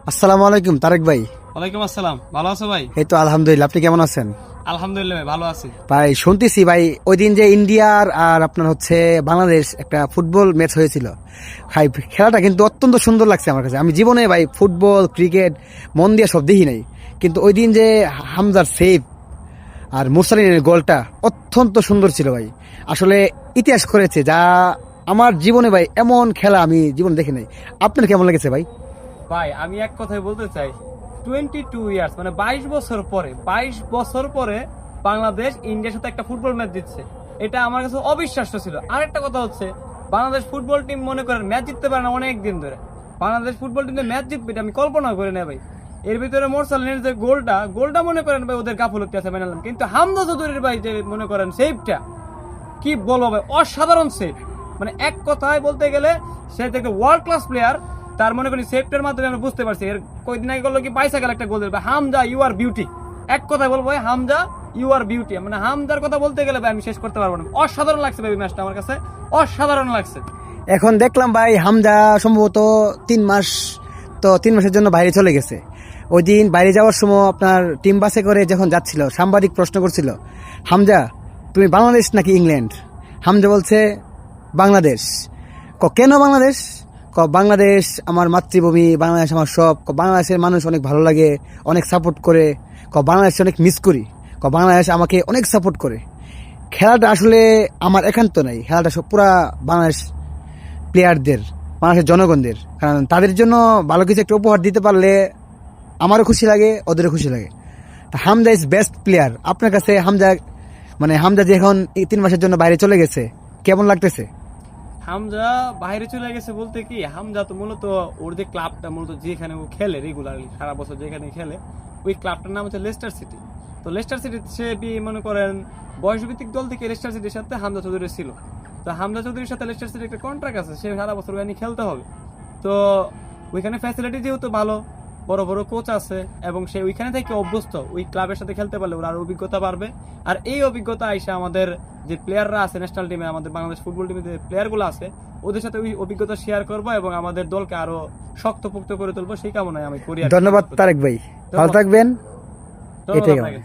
আসসালামু আলাইকুম তারেক ভাই। ওয়ালাইকুম আসসালাম। ভালো আছো ভাই? এই তো আলহামদুলিল্লাহ, আপনি কেমন আছেন? আলহামদুলিল্লাহ ভাই, ভালো আছি। ভাই শুনতেছি ভাই ওই দিন যে ইন্ডিয়ার আর আপনার হচ্ছে বাংলাদেশ একটা ফুটবল ম্যাচ হয়েছিল ভাই, খেলাটা কিন্তু অত্যন্ত সুন্দর লাগছে আমার কাছে। আমি জীবনে ভাই ফুটবল ক্রিকেট মন দিয়ে সব দেখি নাই, কিন্তু ওই দিন যে হামজার সেভ আর মুরসালিনের গোলটা অত্যন্ত সুন্দর ছিল ভাই। আসলে ইতিহাস করেছে যা, আমার জীবনে ভাই এমন খেলা আমি জীবনে দেখি নাই। আপনার কেমন লেগেছে ভাই? ভাই আমি এক কথাই বলতে চাই, 22 ইয়ার্স মানে 22 বছর পরে বাংলাদেশ ইন্ডিয়ার সাথে একটা ফুটবল ম্যাচ জিতছে। এটা আমার কাছে অবিশ্বাস্য ছিল। আরেকটা কথা হচ্ছে, বাংলাদেশ ফুটবল টিম মনে করেন ম্যাচ জিততে পারে না অনেক দিন ধরে। বাংলাদেশ ফুটবল টিমে ম্যাচ জিতবে এটা আমি কল্পনা করি না ভাই। এর ভিতরে মোরসালিনের যে গোলটা মনে করেন ভাই ওদের গাফলতি আছে মানলাম, কিন্তু হামজা চৌধুরীর ভাই যে মনে করেন সেভটা কি বলবো ভাই, অসাধারণ সেভ। মানে এক কথায় বলতে গেলে সে একটা ওয়ার্ল্ড ক্লাস প্লেয়ার। তার মনে করি সেভটার মাধ্যমে আমরা বুঝতে পারছি এর কয়েকদিন আগে করলো কি বাইসা গেল একটা গোল দেবে। হামজা ইউ আর বিউটি, এক কথায় বলবো ভাই, হামজা ইউ আর বিউটি। মানে হামজার কথা বলতে গেলে ভাই আমি শেষ করতে পারবো না। অসাধারণ লাগছে ভাই ম্যাচটা আমার কাছে, অসাধারণ লাগছে। এখন দেখলাম ভাই হামজা সম্ভবত 3 মাস, তো 3 মাসের জন্য বাইরে চলে গেছে। ওই দিন বাইরে যাওয়ার সময় আপনার টিম বাসে করে যখন যাচ্ছিল, সাংবাদিক প্রশ্ন করছিল, হামজা তুমি বাংলাদেশ নাকি ইংল্যান্ড? হামজা বলছে বাংলাদেশ। কেন বাংলাদেশ? বাংলাদেশ আমার মাতৃভূমি, বাংলাদেশ আমার সব। বাংলাদেশের মানুষ অনেক ভালো লাগে, অনেক সাপোর্ট করে। বাংলাদেশ অনেক মিস করি। বাংলাদেশ আমাকে অনেক সাপোর্ট করে। খেলাটা আসলে আমার একান্ত নাই, খেলাটা সব পুরা বাংলাদেশ প্লেয়ারদের, বাংলাদেশের জনগণদের। কারণ তাদের জন্য ভালো কিছু একটা উপহার দিতে পারলে আমারও খুশি লাগে, ওদেরও খুশি লাগে। Hamza is best player. আপনার কাছে হামজা, মানে হামজা যে এখন 3 মাসের জন্য বাইরে চলে গেছে, কেমন লাগতেছে? হামজা বাইরে চলে গেছে বলতে কি, হামজা তো মূলত ওর যে ক্লাবটা মূলত যেখানে ও খেলে রেগুলারলি সারা বছর যেখানে খেলে, ওই ক্লাবটার নাম হচ্ছে লেস্টার সিটি। তো লেস্টার সিটি সে মনে করেন বয়সভিত্তিক দল থেকে লেস্টার সিটির সাথে হামজা চৌধুরী ছিল। তো হামজা চৌধুরীর সাথে লেস্টার সিটির একটা কন্ট্রাক্ট আছে, সে সারা বছর ওখানে খেলতে হবে। তো ওইখানে ফ্যাসিলিটি যেহেতু ভালো, বড় বড় কোচ আছে এবং সে ওইখানে থেকে অভ্যস্ত, ওই ক্লাবের সাথে খেলতে পারলে ওর আরো অভিজ্ঞতা বাড়বে। আর এই অভিজ্ঞতা আইসা আমাদের যে প্লেয়াররা আছে ন্যাশনাল টিমে, আমাদের বাংলাদেশ ফুটবল টিমে যে প্লেয়ারগুলো আছে ওদের সাথে ওই অভিজ্ঞতা শেয়ার করবো এবং আমাদের দলকে আরো শক্তপোক্ত করে তুলবো, সেই কামনায় আমি করি। ধন্যবাদ তারেক ভাই, ভালো থাকবেন। ধন্যবাদ এটাই আপনাকে।